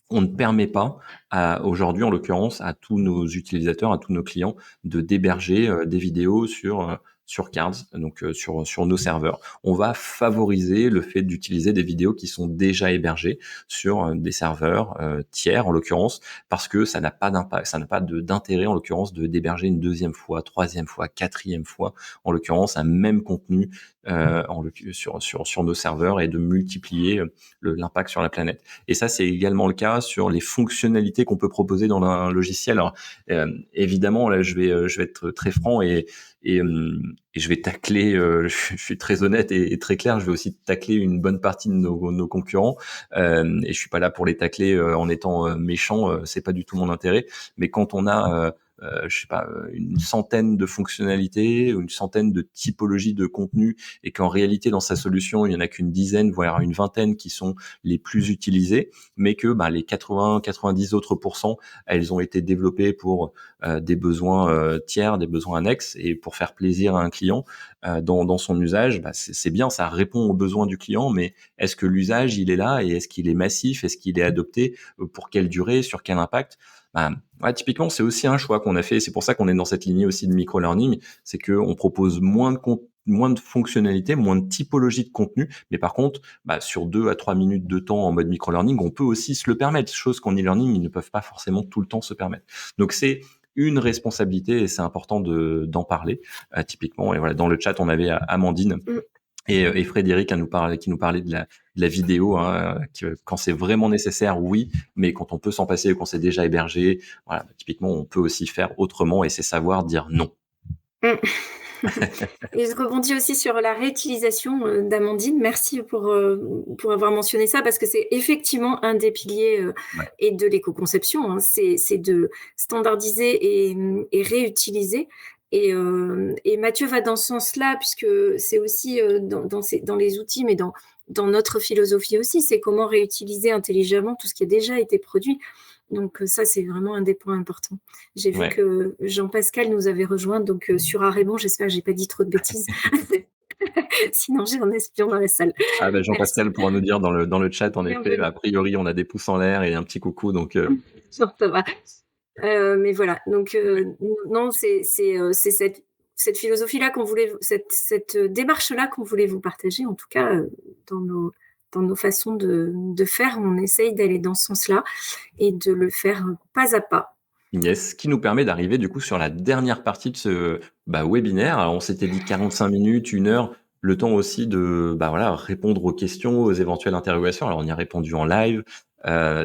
qu'on ne permet pas aujourd'hui, en l'occurrence, à tous nos utilisateurs, à tous nos clients, de d'héberger des vidéos sur Cards, donc sur nos serveurs. On va favoriser le fait d'utiliser des vidéos qui sont déjà hébergées sur des serveurs tiers, en l'occurrence, parce que ça n'a pas d'impact, ça n'a pas d'intérêt, en l'occurrence, d'héberger une deuxième fois, troisième fois, quatrième fois, en l'occurrence, un même contenu sur nos serveurs, et de multiplier l'impact sur la planète. Et ça, c'est également le cas sur les fonctionnalités qu'on peut proposer dans un logiciel. Alors, évidemment, là, je vais être très franc, et je vais tacler, je suis très honnête et très clair, je vais aussi tacler une bonne partie de nos concurrents, et je suis pas là pour les tacler en étant méchant, c'est pas du tout mon intérêt. Mais quand on a je sais pas, une centaine de fonctionnalités, ou une centaine de typologies de contenu, et qu'en réalité dans sa solution il y en a qu'une dizaine, voire une vingtaine qui sont les plus utilisées, mais que bah, les 80-90 autres pourcents, elles ont été développées pour des besoins tiers, des besoins annexes, et pour faire plaisir à un client dans son usage, bah, c'est bien, ça répond aux besoins du client, mais est-ce que l'usage il est là, et est-ce qu'il est massif, est-ce qu'il est adopté, pour quelle durée, sur quel impact? Bah, ouais, typiquement, c'est aussi un choix qu'on a fait. C'est pour ça qu'on est dans cette lignée aussi de micro-learning. C'est qu'on propose moins de fonctionnalités, moins de typologies de contenu. Mais par contre, bah, sur 2 à 3 minutes de temps en mode micro-learning, on peut aussi se le permettre. Chose qu'en e-learning, ils ne peuvent pas forcément tout le temps se permettre. Donc, c'est une responsabilité, et c'est important d'en parler, typiquement. Et voilà, dans le chat, on avait Amandine Mmh. et Frédéric qui nous parlait de la vidéo, hein, que quand c'est vraiment nécessaire, oui, mais quand on peut s'en passer, quand c'est déjà hébergé, voilà, typiquement, on peut aussi faire autrement, et c'est savoir dire non. Mmh. Et je rebondis aussi sur la réutilisation, d'Amandine. Merci pour avoir mentionné ça, parce que c'est effectivement un des piliers, Ouais, et de l'éco-conception, hein. C'est de standardiser et réutiliser, et Mathieu va dans ce sens-là, puisque c'est aussi, dans les outils, mais dans notre philosophie aussi, c'est comment réutiliser intelligemment tout ce qui a déjà été produit. Donc ça, c'est vraiment un des points importants. J'ai vu ouais. que Jean-Pascal nous avait rejoint, donc sur Arémon, j'espère que j'ai pas dit trop de bêtises. Sinon, j'ai un espion dans la salle. Ah bah, Merci. Jean-Pascal pourra nous dire dans le chat, en effet, Bienvenue. a priori, on a des pouces en l'air et un petit coucou, donc Genre, ça va. Mais voilà, donc non, c'est cette philosophie-là qu'on voulait, cette démarche-là qu'on voulait vous partager, en tout cas, dans nos dans nos façons de faire. On essaye d'aller dans ce sens-là et de le faire pas à pas. yes, ce qui nous permet d'arriver du coup sur la dernière partie de ce webinaire. Alors, on s'était dit 45 minutes, 1 heure, le temps aussi de voilà, répondre aux questions, aux éventuelles interrogations. Alors, on y a répondu en live,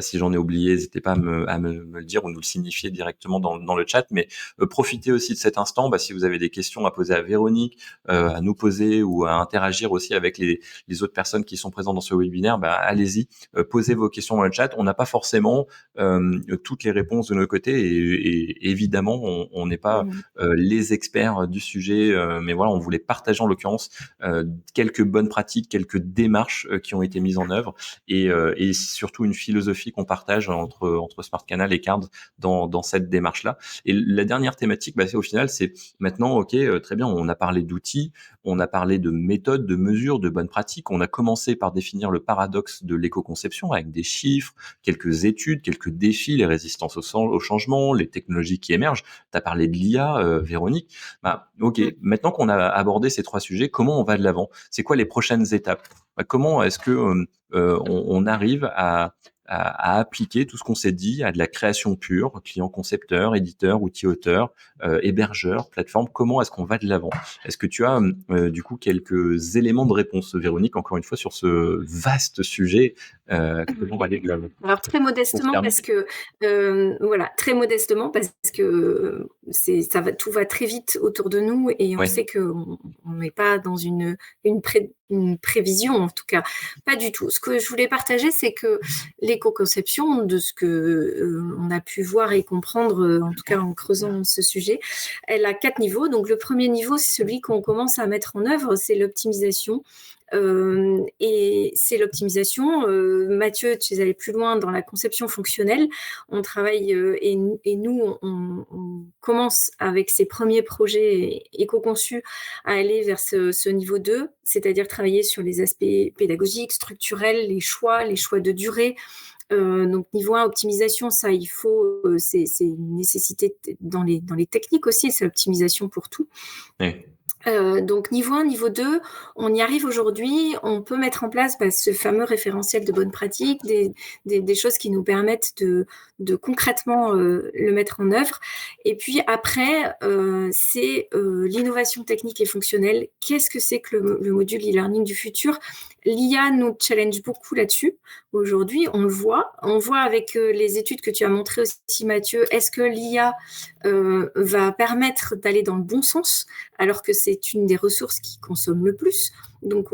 Si j'en ai oublié, n'hésitez pas à me le dire ou nous le signifier directement dans le chat. Mais profitez aussi de cet instant. Si vous avez des questions à poser à Véronique, à nous poser ou à interagir aussi avec les autres personnes qui sont présentes dans ce webinaire, allez-y, posez vos questions dans le chat. On n'a pas forcément toutes les réponses de notre côté et évidemment, on n'est pas Mmh. les experts du sujet, mais voilà, on voulait partager en l'occurrence quelques bonnes pratiques, quelques démarches qui ont été mises en œuvre et surtout une philosophie qu'on partage entre Smart Canal et Cards dans cette démarche-là. Et la dernière thématique, c'est au final, c'est maintenant, ok, très bien, on a parlé d'outils, on a parlé de méthodes, de mesures, de bonnes pratiques. On a commencé par définir le paradoxe de l'éco-conception avec des chiffres, quelques études, quelques défis, les résistances au changement, les technologies qui émergent. Tu as parlé de l'IA, Véronique. Ok, Mmh. maintenant qu'on a abordé ces 3 sujets, comment on va de l'avant? C'est quoi les prochaines étapes? Comment est-ce que on arrive à appliquer tout ce qu'on s'est dit à de la création pure, client concepteur, éditeur, outil auteur, hébergeur, plateforme? Comment est-ce qu'on va de l'avant? Est-ce que tu as du coup quelques éléments de réponse, Véronique, encore une fois, sur ce vaste sujet? Comment on va aller de l'avant? Alors très modestement Concerne. parce que, voilà, très modestement parce que, tout va très vite autour de nous et on Ouais, sait qu'on n'est pas dans une prévision, en tout cas, pas du tout. Ce que je voulais partager, c'est que l'éco-conception, de ce que, on a pu voir et comprendre, en tout cas en creusant ce sujet, elle a 4 niveaux. Donc le premier niveau, c'est celui qu'on commence à mettre en œuvre, c'est l'optimisation. Et c'est l'optimisation. Mathieu, tu es allé plus loin dans la conception fonctionnelle. On travaille et nous, on commence avec ces premiers projets éco-conçus à aller vers ce niveau 2, c'est-à-dire travailler sur les aspects pédagogiques, structurels, les choix de durée. Donc niveau 1, optimisation, ça, il faut, c'est une nécessité dans les techniques aussi, c'est l'optimisation pour tout. ouais. Donc niveau 1, niveau 2, on y arrive aujourd'hui. On peut mettre en place, ce fameux référentiel de bonnes pratiques, des choses qui nous permettent de concrètement, le mettre en œuvre. Et puis après, c'est, l'innovation technique et fonctionnelle. Qu'est-ce que c'est que le module e-learning du futur? L'IA nous challenge beaucoup là-dessus. Aujourd'hui, on le voit. On voit avec, les études que tu as montrées aussi, Mathieu, est-ce que l'IA, va permettre d'aller dans le bon sens? Alors que c'est une des ressources qui consomme le plus. Donc,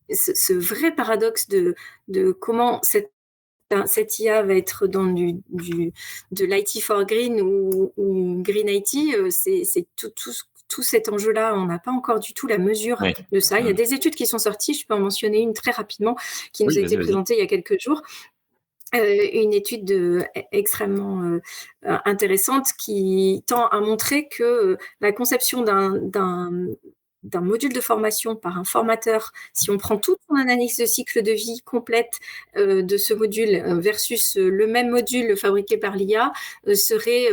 ce vrai paradoxe de comment cette IA va être dans de l'IT for Green ou Green IT, c'est tout cet enjeu-là, on n'a pas encore du tout la mesure Ouais. de ça. Il y a Mmh. des études qui sont sorties, je peux en mentionner une très rapidement, qui nous Oui, a vas-y, été vas-y. présentée il y a quelques jours. Une étude extrêmement intéressante qui tend à montrer que la conception d'un module de formation par un formateur, si on prend toute son analyse de cycle de vie complète de ce module versus le même module fabriqué par l'IA, serait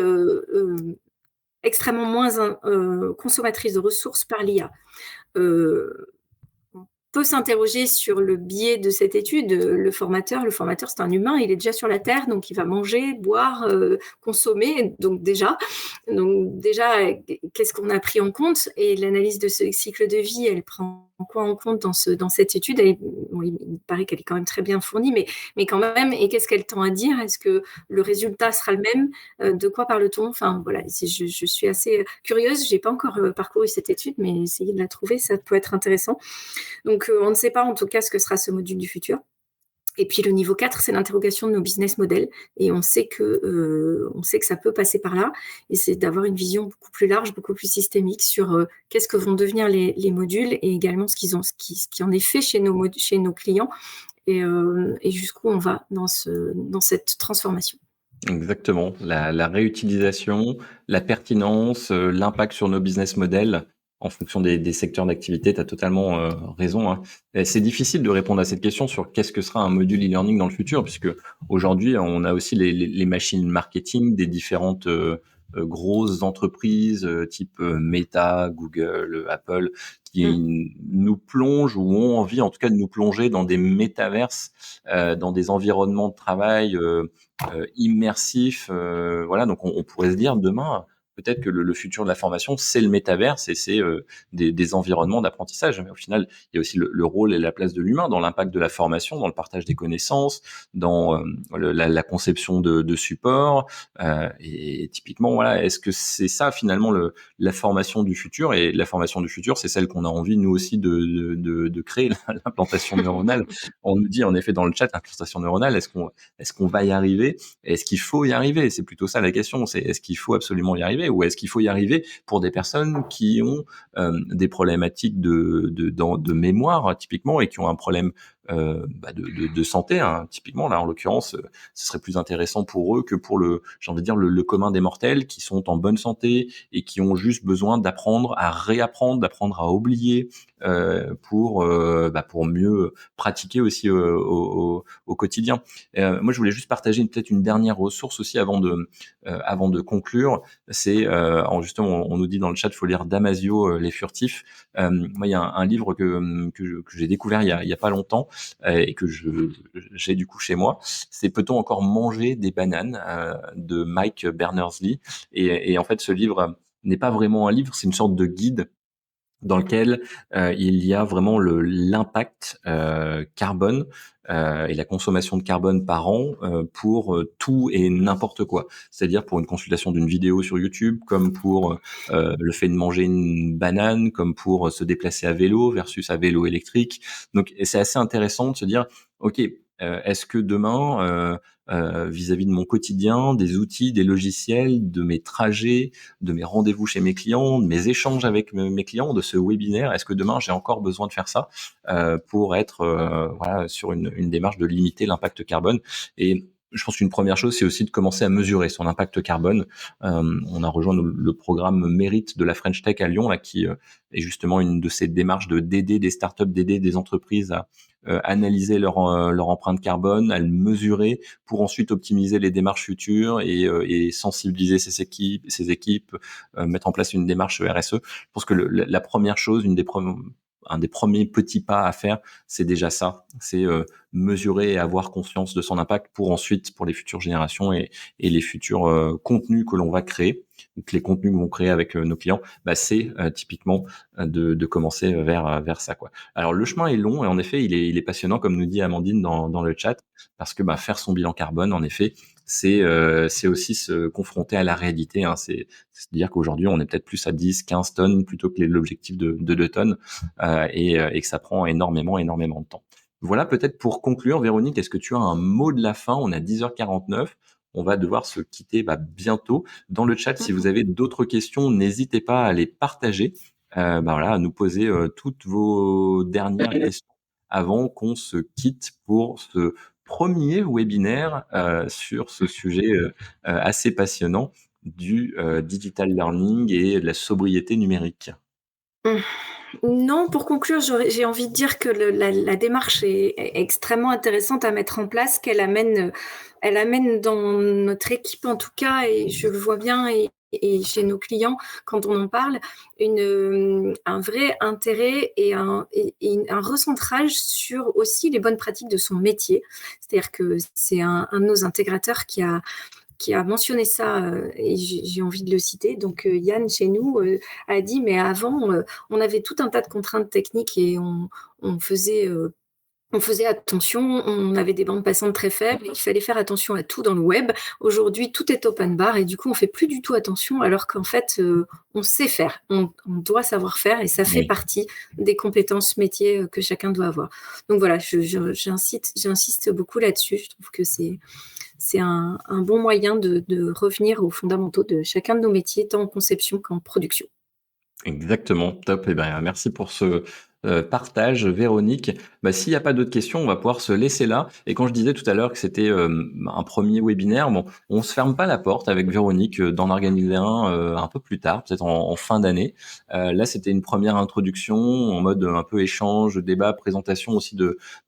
extrêmement moins consommatrice de ressources par l'IA. Euh, peut s'interroger sur le biais de cette étude. Le formateur, c'est un humain, il est déjà sur la Terre, donc il va manger, boire, consommer. Donc déjà, qu'est-ce qu'on a pris en compte? Et l'analyse de ce cycle de vie, elle prend quoi en compte dans cette étude? Bon, il paraît qu'elle est quand même très bien fournie, mais quand même, et qu'est-ce qu'elle tend à dire? Est-ce que le résultat sera le même? De quoi parle-t-on? Enfin, voilà, je suis assez curieuse. Je n'ai pas encore parcouru cette étude, mais essayer de la trouver, ça peut être intéressant. Donc, on ne sait pas en tout cas ce que sera ce module du futur. Et puis le niveau 4, c'est l'interrogation de nos business models. Et on sait que ça peut passer par là. Et c'est d'avoir une vision beaucoup plus large, beaucoup plus systémique sur qu'est-ce que vont devenir les modules et également ce qui en est fait chez nos clients et jusqu'où on va dans cette transformation. Exactement. La réutilisation, la pertinence, l'impact sur nos business models en fonction des secteurs d'activité, tu as totalement raison, hein. Et c'est difficile de répondre à cette question sur qu'est-ce que sera un module e-learning dans le futur, puisque aujourd'hui, on a aussi les machines marketing des différentes grosses entreprises type Meta, Google, Apple, Mmh. qui nous plongent ou ont envie en tout cas de nous plonger dans des métaverses, dans des environnements de travail immersif. Voilà, donc on pourrait se dire demain, peut-être que le futur de la formation, c'est le métaverse et c'est des environnements d'apprentissage. Mais au final, il y a aussi le rôle et la place de l'humain dans l'impact de la formation, dans le partage des connaissances, dans la conception de supports. Et typiquement, voilà, est-ce que c'est ça finalement la formation du futur? Et la formation du futur, c'est celle qu'on a envie, nous aussi, de créer, l'implantation neuronale. On nous dit en effet dans le chat, implantation neuronale, est-ce qu'on va y arriver? Est-ce qu'il faut y arriver? C'est plutôt ça la question. C'est est-ce qu'il faut absolument y arriver ou est-ce qu'il faut y arriver pour des personnes qui ont des problématiques de mémoire typiquement et qui ont un problème de santé, hein, typiquement là en l'occurrence, ce serait plus intéressant pour eux que pour j'ai envie de dire le commun des mortels qui sont en bonne santé et qui ont juste besoin d'apprendre à réapprendre, d'apprendre à oublier pour mieux pratiquer aussi au quotidien. Moi, je voulais juste partager peut-être une dernière ressource aussi avant de conclure. C'est justement, on nous dit dans le chat, il faut lire Damasio, Les Furtifs. Moi, il y a un livre que j'ai découvert il y a pas longtemps et que j'ai du coup chez moi. C'est Peut-on encore manger des bananes de Mike Berners-Lee. Et en fait, ce livre n'est pas vraiment un livre, c'est une sorte de guide dans lequel il y a vraiment l'impact carbone et la consommation de carbone par an pour tout et n'importe quoi. C'est-à-dire pour une consultation d'une vidéo sur YouTube, comme pour le fait de manger une banane, comme pour se déplacer à vélo versus à vélo électrique. Donc et c'est assez intéressant de se dire, ok, est-ce que demain, vis-à-vis de mon quotidien, des outils, des logiciels, de mes trajets, de mes rendez-vous chez mes clients, de mes échanges avec mes clients, de ce webinaire, est-ce que demain j'ai encore besoin de faire ça pour être voilà, sur une démarche de limiter l'impact carbone? Et je pense qu'une première chose, c'est aussi de commencer à mesurer son impact carbone. On a rejoint le programme Mérite de la French Tech à Lyon, là, qui est justement une de ces démarches d'aider des startups, d'aider des entreprises à analyser leur empreinte carbone, à le mesurer pour ensuite optimiser les démarches futures et sensibiliser ses équipes, mettre en place une démarche RSE. Je pense que la première chose, un des premiers petits pas à faire, c'est déjà ça. C'est mesurer et avoir conscience de son impact pour ensuite, pour les futures générations et les futurs contenus que l'on va créer. Donc les contenus que vont créer avec nos clients, c'est typiquement de commencer vers ça, quoi. Alors le chemin est long et en effet il est passionnant comme nous dit Amandine dans le chat parce que faire son bilan carbone en effet c'est aussi se confronter à la réalité, hein. C'est-à-dire qu'aujourd'hui on est peut-être plus à 10-15 tonnes plutôt que l'objectif de 2 tonnes et que ça prend énormément de temps. Voilà, peut-être pour conclure, Véronique, est-ce que tu as un mot de la fin? On a 10h49, on va devoir se quitter bientôt. Dans le chat, si vous avez d'autres questions, n'hésitez pas à les partager, voilà, à nous poser toutes vos dernières questions avant qu'on se quitte pour ce premier webinaire sur ce sujet assez passionnant du digital learning et de la sobriété numérique. Non, pour conclure, j'ai envie de dire que la démarche est extrêmement intéressante à mettre en place, elle amène dans notre équipe en tout cas, et je le vois bien, et chez nos clients quand on en parle, un vrai intérêt et un recentrage sur aussi les bonnes pratiques de son métier. C'est-à-dire que c'est un de nos intégrateurs qui a mentionné ça, et j'ai envie de le citer. Donc Yann chez nous a dit, mais avant on avait tout un tas de contraintes techniques et on faisait attention, on avait des bandes passantes très faibles, il fallait faire attention à tout dans le web. Aujourd'hui, tout est open bar et du coup, on fait plus du tout attention, alors qu'en fait, on sait faire, on doit savoir faire, et ça fait partie des compétences métiers que chacun doit avoir. Donc voilà, j'insiste beaucoup là-dessus. Je trouve que c'est un bon moyen de revenir aux fondamentaux de chacun de nos métiers, tant en conception qu'en production. Exactement, top. Et merci pour ce partage, Véronique. S'il n'y a pas d'autres questions, on va pouvoir se laisser là. Et quand je disais tout à l'heure que c'était un premier webinaire, bon, on se ferme pas la porte avec Véronique d'en organiser un peu plus tard, peut-être en fin d'année. Là, c'était une première introduction en mode un peu échange, débat, présentation aussi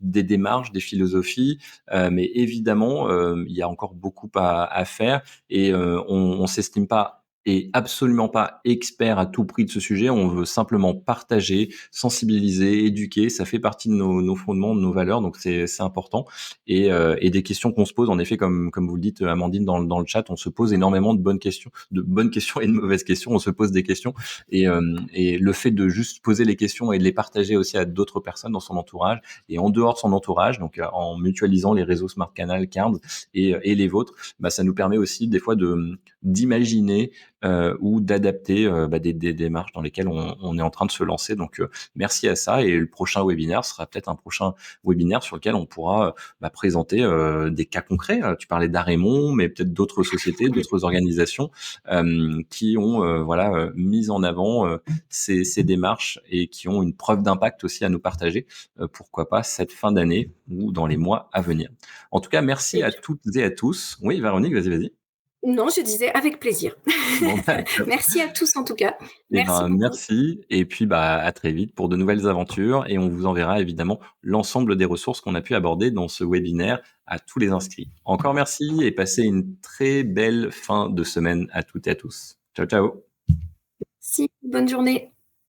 des démarches, des philosophies. Mais évidemment, il y a encore beaucoup à faire et on s'estime pas est absolument pas expert à tout prix de ce sujet. On veut simplement partager, sensibiliser, éduquer. Ça fait partie de nos fondements, de nos valeurs, donc c'est important. Et des questions qu'on se pose, en effet, comme vous le dites, Amandine, dans le chat, on se pose énormément de bonnes questions et de mauvaises questions. On se pose des questions et le fait de juste poser les questions et de les partager aussi à d'autres personnes dans son entourage et en dehors de son entourage, donc en mutualisant les réseaux Smart Canal, Cards et les vôtres, bah, ça nous permet aussi des fois d'imaginer ou d'adapter des démarches dans lesquelles on est en train de se lancer. Donc, merci à ça. Et le prochain webinaire sera peut-être un prochain webinaire sur lequel on pourra présenter des cas concrets. Tu parlais d'Arémon, mais peut-être d'autres sociétés, d'autres organisations qui ont mis en avant ces démarches et qui ont une preuve d'impact aussi à nous partager. Pourquoi pas cette fin d'année ou dans les mois à venir. En tout cas, merci Et à puis toutes et à tous. Oui, Véronique, vas-y. non, je disais avec plaisir. Bon, bah, Merci à tous en tout cas. eh Merci ben, beaucoup. merci. Et puis, bah, à très vite pour de nouvelles aventures. Et on vous enverra évidemment l'ensemble des ressources qu'on a pu aborder dans ce webinaire à tous les inscrits. Encore merci et passez une très belle fin de semaine à toutes et à tous. Ciao, ciao. Si, bonne journée.